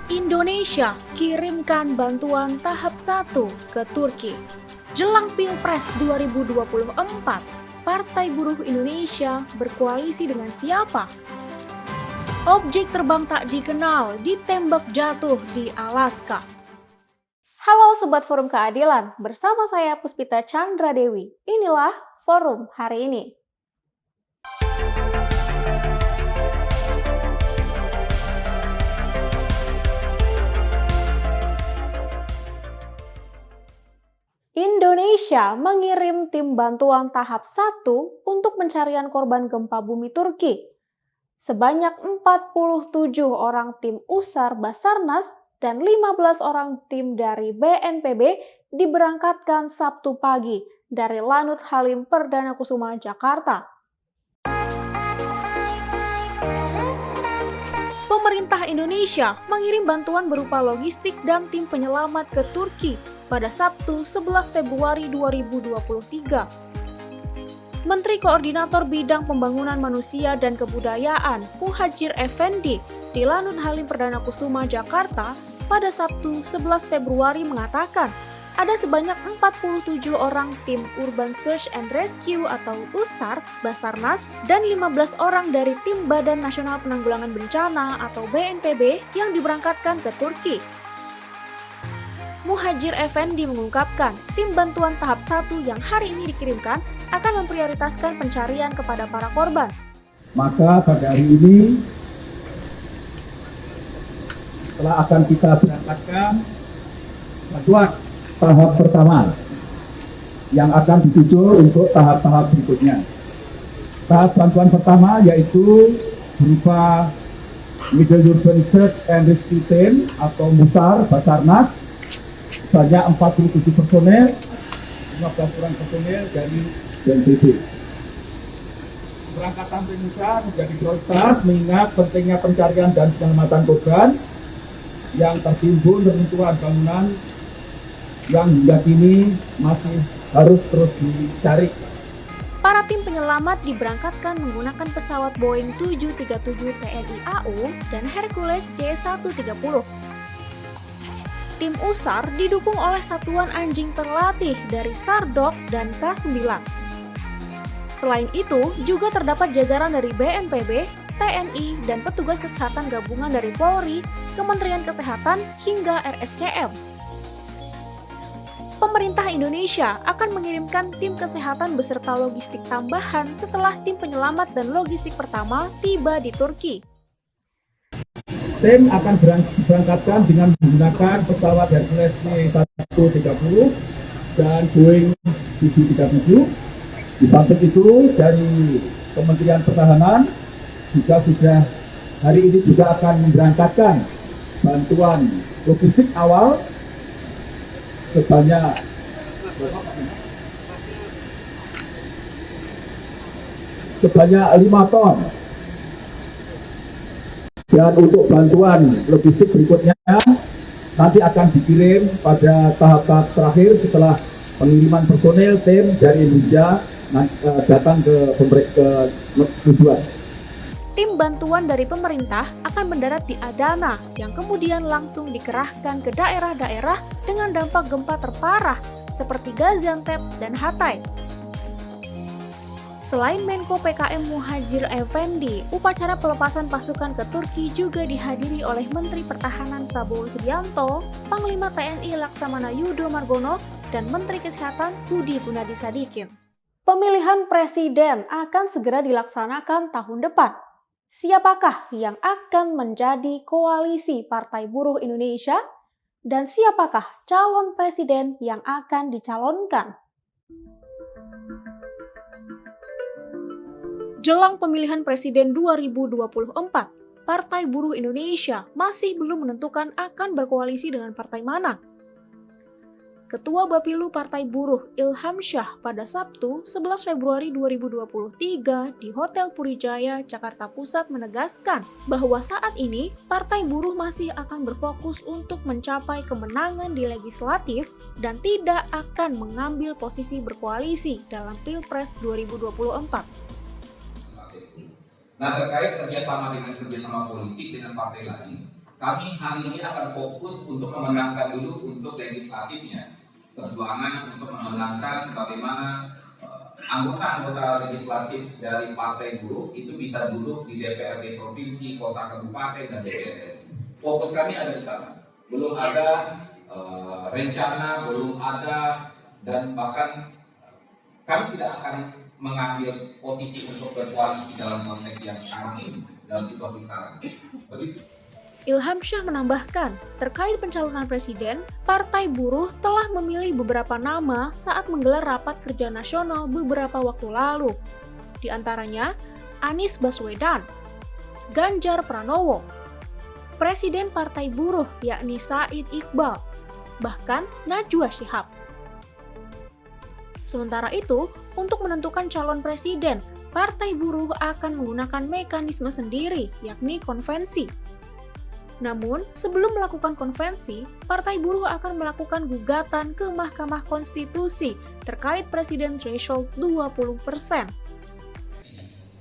Indonesia kirimkan bantuan tahap 1 ke Turki. Jelang Pilpres 2024, Partai Buruh Indonesia berkoalisi dengan siapa? Objek terbang tak dikenal ditembak jatuh di Alaska. Halo Sobat Forum Keadilan, bersama saya Puspita Chandra Dewi. Inilah Forum hari ini. Indonesia mengirim tim bantuan tahap 1 untuk pencarian korban gempa bumi Turki. Sebanyak 47 orang tim USAR Basarnas dan 15 orang tim dari BNPB diberangkatkan Sabtu pagi dari Lanut Halim Perdana Kusuma, Jakarta. Pemerintah Indonesia mengirim bantuan berupa logistik dan tim penyelamat ke Turki pada Sabtu 11 Februari 2023. Menteri Koordinator Bidang Pembangunan Manusia dan Kebudayaan Muhadjir Effendi di Lanut Halim Perdana Kusuma, Jakarta pada Sabtu 11 Februari mengatakan ada sebanyak 47 orang tim Urban Search and Rescue atau USAR Basarnas dan 15 orang dari tim Badan Nasional Penanggulangan Bencana atau BNPB yang diberangkatkan ke Turki. Muhadjir Effendi mengungkapkan, tim bantuan tahap 1 yang hari ini dikirimkan akan memprioritaskan pencarian kepada para korban. Maka pada hari ini, setelah akan kita berangkatkan bantuan tahap pertama yang akan disusul untuk tahap-tahap berikutnya. Tahap bantuan pertama yaitu berupa Middle Urban Search and Rescue Team atau MUSAR Basarnas sebanyak 47 personel, 15 orang personel dari BNPB. Keberangkatan tim MUSAR menjadi prioritas mengingat pentingnya pencarian dan penyelamatan korban yang tertimbun reruntuhan bangunan yang hingga kini masih harus terus dicari. Para tim penyelamat diberangkatkan menggunakan pesawat Boeing 737 TNI AU dan Hercules C-130. Tim USAR didukung oleh satuan anjing terlatih dari SARDOG dan K9. Selain itu, juga terdapat jajaran dari BNPB, TNI, dan petugas kesehatan gabungan dari Polri, Kementerian Kesehatan, hingga RSCM. Pemerintah Indonesia akan mengirimkan tim kesehatan beserta logistik tambahan setelah tim penyelamat dan logistik pertama tiba di Turki. Tim akan diberangkatkan dengan menggunakan pesawat Hercules C-130 dan Boeing 737. Di samping itu dari Kementerian Pertahanan juga sudah hari ini juga akan memberangkatkan bantuan logistik awal sebanyak 5 ton. Dan untuk bantuan logistik berikutnya nanti akan dikirim pada tahap-tahap terakhir setelah pengiriman personel tim dari Indonesia datang ke tujuan. Tim bantuan dari pemerintah akan mendarat di Adana yang kemudian langsung dikerahkan ke daerah-daerah dengan dampak gempa terparah seperti Gaziantep dan Hatay. Selain Menko PKM Muhadjir Effendi, upacara pelepasan pasukan ke Turki juga dihadiri oleh Menteri Pertahanan Prabowo Subianto, Panglima TNI Laksamana Yudo Margono, dan Menteri Kesehatan Budi Gunadi Sadikin. Pemilihan presiden akan segera dilaksanakan tahun depan. Siapakah yang akan menjadi koalisi Partai Buruh Indonesia? Dan siapakah calon presiden yang akan dicalonkan? Jelang pemilihan presiden 2024, Partai Buruh Indonesia masih belum menentukan akan berkoalisi dengan partai mana. Ketua Bapilu Partai Buruh Ilham Syah pada Sabtu 11 Februari 2023 di Hotel Purijaya, Jakarta Pusat menegaskan bahwa saat ini Partai Buruh masih akan berfokus untuk mencapai kemenangan di legislatif dan tidak akan mengambil posisi berkoalisi dalam Pilpres 2024. Nah, terkait kerjasama politik dengan partai lain, kami hari ini akan fokus untuk memenangkan dulu untuk legislatifnya. Perjuangan untuk memenangkan bagaimana anggota-anggota legislatif dari partai buruh itu bisa duduk di DPRD provinsi, kota, kabupaten, dan DPR. Fokus kami ada di sana. Belum ada rencana, belum ada, dan bahkan kami tidak akan mengambil posisi untuk berkoalisi dalam konteks yang sekarang ini, dalam situasi sekarang. Begitu. Ilham Syah menambahkan, terkait pencalonan presiden, Partai Buruh telah memilih beberapa nama saat menggelar rapat kerja nasional beberapa waktu lalu. Di antaranya, Anies Baswedan, Ganjar Pranowo, Presiden Partai Buruh yakni Said Iqbal, bahkan Najwa Shihab. Sementara itu, untuk menentukan calon presiden, Partai Buruh akan menggunakan mekanisme sendiri, yakni konvensi. Namun, sebelum melakukan konvensi, Partai Buruh akan melakukan gugatan ke Mahkamah Konstitusi terkait presiden threshold 20%.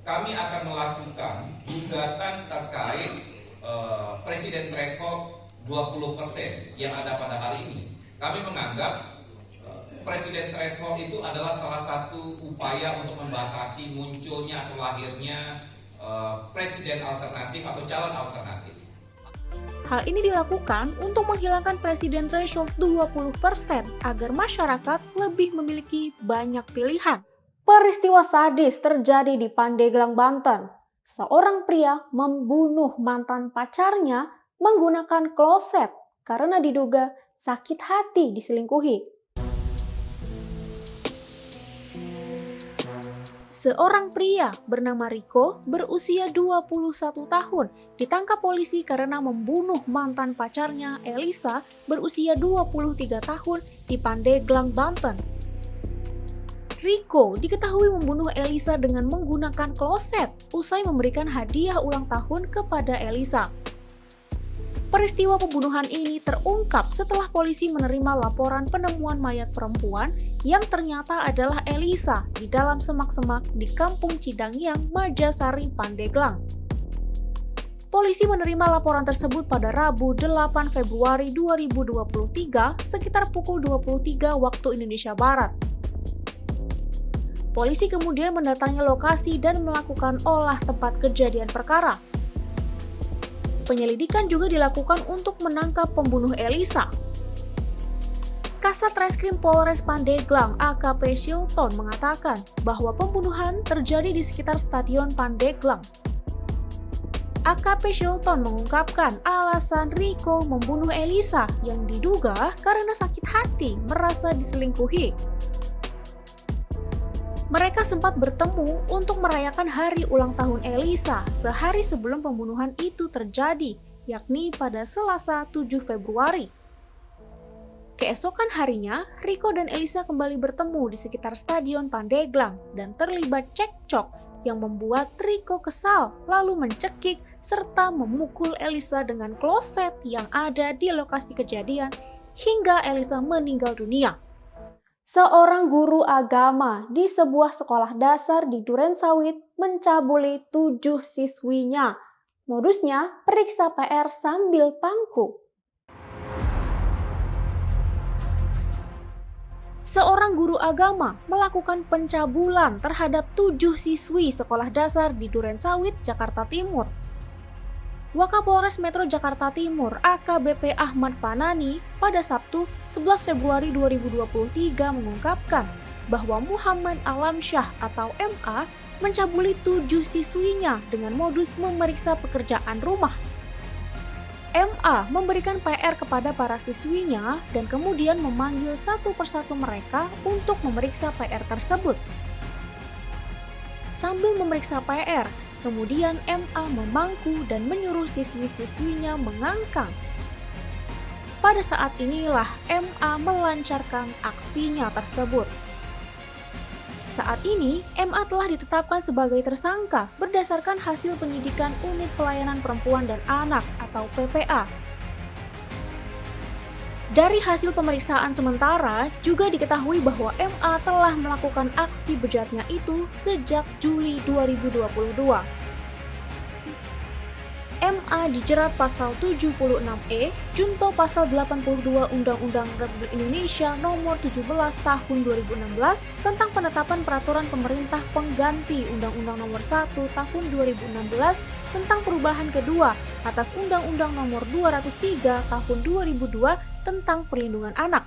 Kami akan melakukan gugatan terkait presiden threshold 20% yang ada pada hari ini. Kami menganggap presiden threshold itu adalah salah satu upaya untuk membatasi munculnya atau lahirnya presiden alternatif atau calon alternatif. Hal ini dilakukan untuk menghilangkan presiden threshold 20% agar masyarakat lebih memiliki banyak pilihan. Peristiwa sadis terjadi di Pandeglang, Banten. Seorang pria membunuh mantan pacarnya menggunakan kloset karena diduga sakit hati diselingkuhi. Seorang pria bernama Riko berusia 21 tahun ditangkap polisi karena membunuh mantan pacarnya Elisa berusia 23 tahun di Pandeglang, Banten. Riko diketahui membunuh Elisa dengan menggunakan kloset usai memberikan hadiah ulang tahun kepada Elisa. Peristiwa pembunuhan ini terungkap setelah polisi menerima laporan penemuan mayat perempuan yang ternyata adalah Elisa di dalam semak-semak di Kampung Cidangyang, Majasari, Pandeglang. Polisi menerima laporan tersebut pada Rabu 8 Februari 2023 sekitar pukul 23 waktu Indonesia Barat. Polisi kemudian mendatangi lokasi dan melakukan olah tempat kejadian perkara. Penyelidikan juga dilakukan untuk menangkap pembunuh Elisa. Kasat Reskrim Polres Pandeglang AKP Shilton mengatakan bahwa pembunuhan terjadi di sekitar Stadion Pandeglang. AKP Shilton mengungkapkan alasan Riko membunuh Elisa yang diduga karena sakit hati merasa diselingkuhi. Mereka sempat bertemu untuk merayakan hari ulang tahun Elisa sehari sebelum pembunuhan itu terjadi, yakni pada Selasa 7 Februari. Keesokan harinya, Riko dan Elisa kembali bertemu di sekitar Stadion Pandeglang dan terlibat cekcok yang membuat Riko kesal lalu mencekik serta memukul Elisa dengan kloset yang ada di lokasi kejadian hingga Elisa meninggal dunia. Seorang guru agama di sebuah sekolah dasar di Durensawit mencabuli 7 siswinya. Modusnya periksa PR sambil pangku. Seorang guru agama melakukan pencabulan terhadap 7 siswi sekolah dasar di Durensawit, Jakarta Timur. Wakapolres Metro Jakarta Timur AKBP Ahmad Panani pada Sabtu 11 Februari 2023 mengungkapkan bahwa Muhammad Alamsyah atau MA mencabuli 7 siswinya dengan modus memeriksa pekerjaan rumah. MA memberikan PR kepada para siswinya dan kemudian memanggil satu persatu mereka untuk memeriksa PR tersebut. Sambil memeriksa PR, kemudian MA memangku dan menyuruh siswi-siswinya mengangkang. Pada saat inilah MA melancarkan aksinya tersebut. Saat ini, MA telah ditetapkan sebagai tersangka berdasarkan hasil penyidikan Unit Pelayanan Perempuan dan Anak atau PPA. Dari hasil pemeriksaan sementara, juga diketahui bahwa MA telah melakukan aksi bejatnya itu sejak Juli 2022. MA dijerat pasal 76E, junto pasal 82 Undang-Undang Republik Indonesia Nomor 17 Tahun 2016 tentang penetapan peraturan pemerintah pengganti Undang-Undang Nomor 1 Tahun 2016 tentang perubahan kedua atas Undang-Undang Nomor 203 Tahun 2002 tentang perlindungan anak.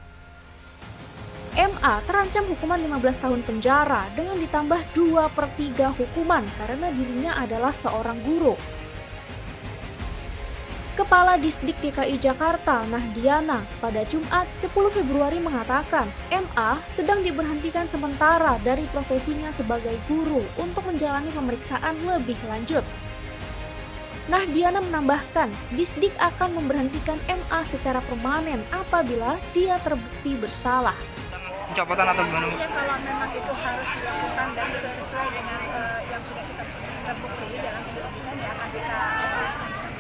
MA terancam hukuman 15 tahun penjara dengan ditambah 2/3 hukuman karena dirinya adalah seorang guru. Kepala Disdik DKI Jakarta, Nahdiana, pada Jumat 10 Februari mengatakan MA sedang diberhentikan sementara dari profesinya sebagai guru untuk menjalani pemeriksaan lebih lanjut. Nahdiana menambahkan, Disdik akan memberhentikan MA secara permanen apabila dia terbukti bersalah. Pencopotan atau gimana? Ya, kalau memang itu harus dilakukan dan itu sesuai dengan yang sudah kita terbukti dalam penyelidikan, ya akan kita laksanakan.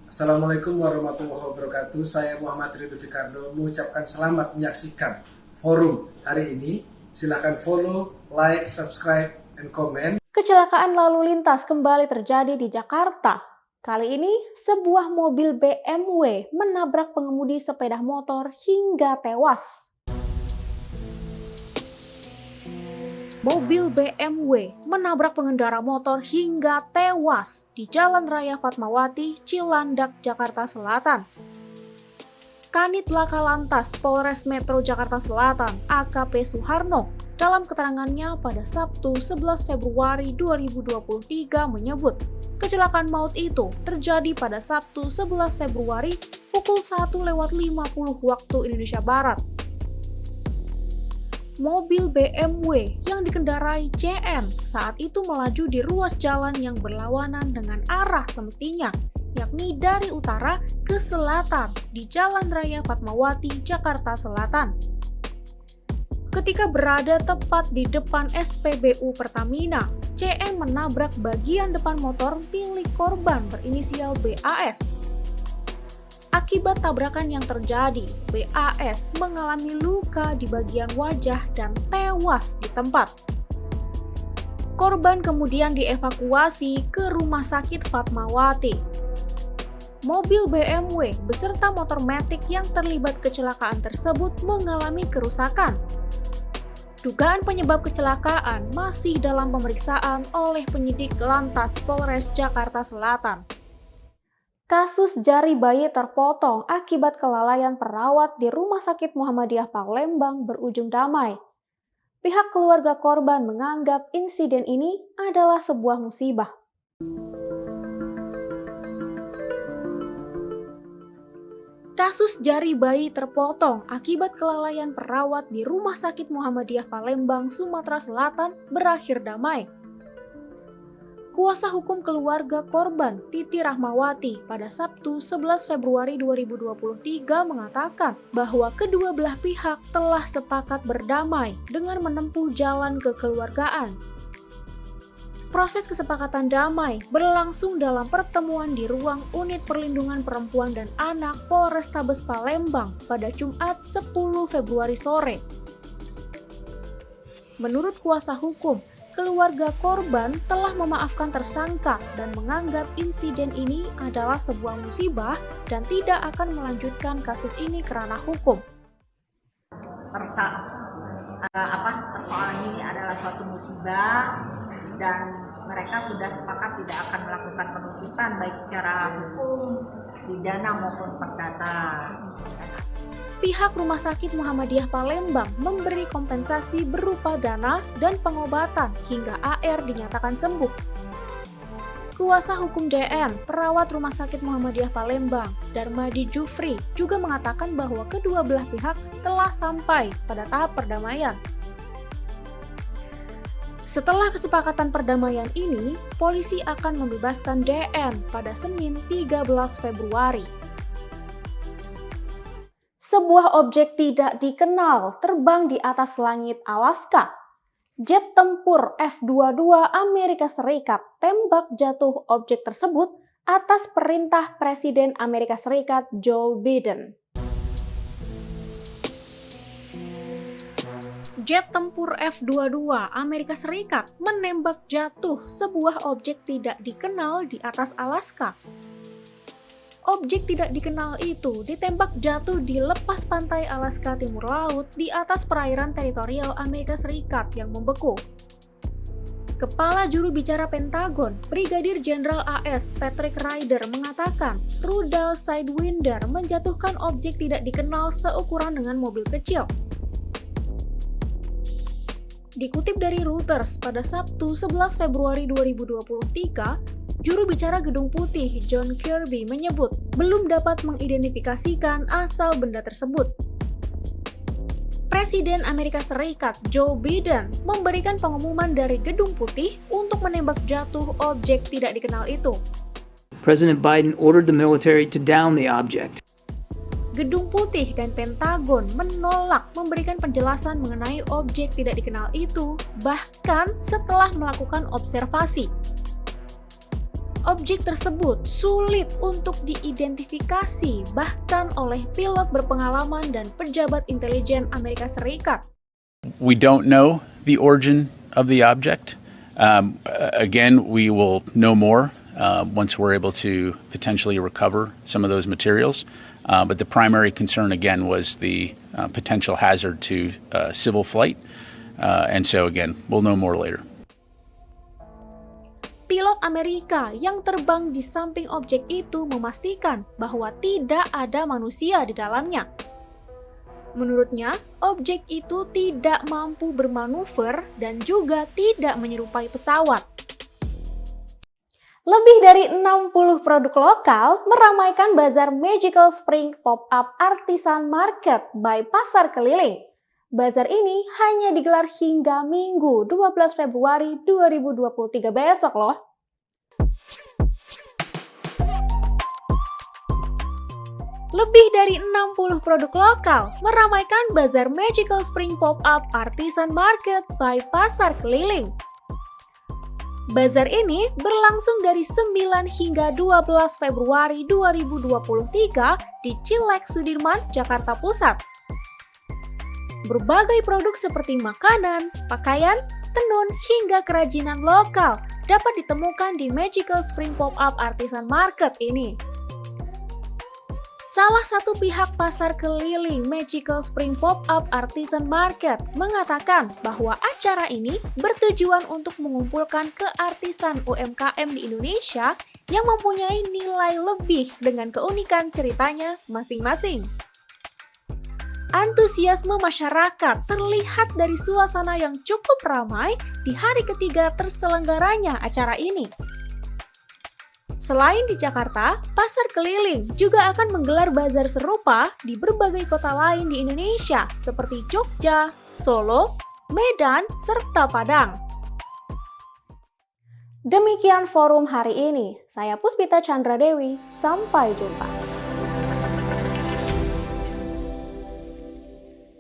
Assalamualaikum warahmatullahi wabarakatuh. Saya Muhammad Ridho Fikardo mengucapkan selamat menyaksikan forum hari ini. Silakan follow, like, subscribe, and comment. Kecelakaan lalu lintas kembali terjadi di Jakarta. Kali ini, sebuah mobil BMW menabrak pengemudi sepeda motor hingga tewas. Mobil BMW menabrak pengendara motor hingga tewas di Jalan Raya Fatmawati, Cilandak, Jakarta Selatan. Kanit Laka Lantas Polres Metro Jakarta Selatan, AKP Suharno, dalam keterangannya pada Sabtu 11 Februari 2023 menyebut, kecelakaan maut itu terjadi pada Sabtu 11 Februari pukul 1:50 waktu Indonesia Barat. Mobil BMW yang dikendarai CM saat itu melaju di ruas jalan yang berlawanan dengan arah semestinya, yakni dari utara ke selatan di Jalan Raya Fatmawati, Jakarta Selatan. Ketika berada tepat di depan SPBU Pertamina, CM menabrak bagian depan motor milik korban berinisial BAS. Akibat tabrakan yang terjadi, BAS mengalami luka di bagian wajah dan tewas di tempat. Korban kemudian dievakuasi ke Rumah Sakit Fatmawati. Mobil BMW beserta motor Matic yang terlibat kecelakaan tersebut mengalami kerusakan. Dugaan penyebab kecelakaan masih dalam pemeriksaan oleh penyidik Lantas Polres Jakarta Selatan. Kasus jari bayi terpotong akibat kelalaian perawat di Rumah Sakit Muhammadiyah Palembang berujung damai. Pihak keluarga korban menganggap insiden ini adalah sebuah musibah. Kasus jari bayi terpotong akibat kelalaian perawat di Rumah Sakit Muhammadiyah Palembang, Sumatera Selatan berakhir damai. Kuasa hukum keluarga korban, Titi Rahmawati, pada Sabtu 11 Februari 2023 mengatakan bahwa kedua belah pihak telah sepakat berdamai dengan menempuh jalan kekeluargaan. Proses kesepakatan damai berlangsung dalam pertemuan di ruang Unit Perlindungan Perempuan dan Anak Polrestabes Palembang pada Jumat 10 Februari sore. Menurut kuasa hukum, keluarga korban telah memaafkan tersangka dan menganggap insiden ini adalah sebuah musibah dan tidak akan melanjutkan kasus ini ke ranah hukum. Persoalan ini adalah suatu musibah dan mereka sudah sepakat tidak akan melakukan penuntutan baik secara hukum, pidana maupun perdata. Pihak Rumah Sakit Muhammadiyah Palembang memberi kompensasi berupa dana dan pengobatan hingga AR dinyatakan sembuh. Kuasa hukum DN, perawat Rumah Sakit Muhammadiyah Palembang, Darmadi Jufri, juga mengatakan bahwa kedua belah pihak telah sampai pada tahap perdamaian. Setelah kesepakatan perdamaian ini, polisi akan membebaskan DN pada Senin 13 Februari. Sebuah objek tidak dikenal terbang di atas langit Alaska. Jet tempur F-22 Amerika Serikat tembak jatuh objek tersebut atas perintah Presiden Amerika Serikat Joe Biden. Jet tempur F-22 Amerika Serikat menembak jatuh sebuah objek tidak dikenal di atas Alaska. objek tidak dikenal itu ditembak jatuh di lepas pantai Alaska Timur Laut di atas perairan teritorial Amerika Serikat yang membeku. Kepala juru bicara Pentagon, Brigadir Jenderal AS Patrick Ryder mengatakan rudal Sidewinder menjatuhkan objek tidak dikenal seukuran dengan mobil kecil. Dikutip dari Reuters pada Sabtu 11 Februari 2023, juru bicara Gedung Putih John Kirby menyebut belum dapat mengidentifikasikan asal benda tersebut. Presiden Amerika Serikat Joe Biden memberikan pengumuman dari Gedung Putih untuk menembak jatuh objek tidak dikenal itu. President Biden ordered the military to down the object. Gedung Putih dan Pentagon menolak memberikan penjelasan mengenai objek tidak dikenal itu, bahkan setelah melakukan observasi. Objek tersebut sulit untuk diidentifikasi bahkan oleh pilot berpengalaman dan pejabat intelijen Amerika Serikat. We don't know the origin of the object. Again, we will know more once we're able to potentially recover some of those materials. But the primary concern again was the potential hazard to civil flight. And so again, we'll know more later. Pilot Amerika yang terbang di samping objek itu memastikan bahwa tidak ada manusia di dalamnya. Menurutnya, objek itu tidak mampu bermanuver dan juga tidak menyerupai pesawat. Lebih dari 60 produk lokal meramaikan bazar Magical Spring Pop-up Artisan Market by Pasar Keliling. Bazar ini hanya digelar hingga Minggu 12 Februari 2023 besok loh. Lebih dari 60 produk lokal meramaikan bazar Magical Spring Pop-up Artisan Market by Pasar Keliling. Bazar ini berlangsung dari 9 hingga 12 Februari 2023 di Cilex Sudirman, Jakarta Pusat. Berbagai produk seperti makanan, pakaian, tenun, hingga kerajinan lokal dapat ditemukan di Magical Spring Pop-up Artisan Market ini. Salah satu pihak pasar keliling Magical Spring Pop-up Artisan Market mengatakan bahwa acara ini bertujuan untuk mengumpulkan keartisan UMKM di Indonesia yang mempunyai nilai lebih dengan keunikan ceritanya masing-masing. Antusiasme masyarakat terlihat dari suasana yang cukup ramai di hari ketiga terselenggaranya acara ini. Selain di Jakarta, Pasar Keliling juga akan menggelar bazar serupa di berbagai kota lain di Indonesia seperti Jogja, Solo, Medan, serta Padang. Demikian forum hari ini. Saya Puspita Chandra Dewi, sampai jumpa.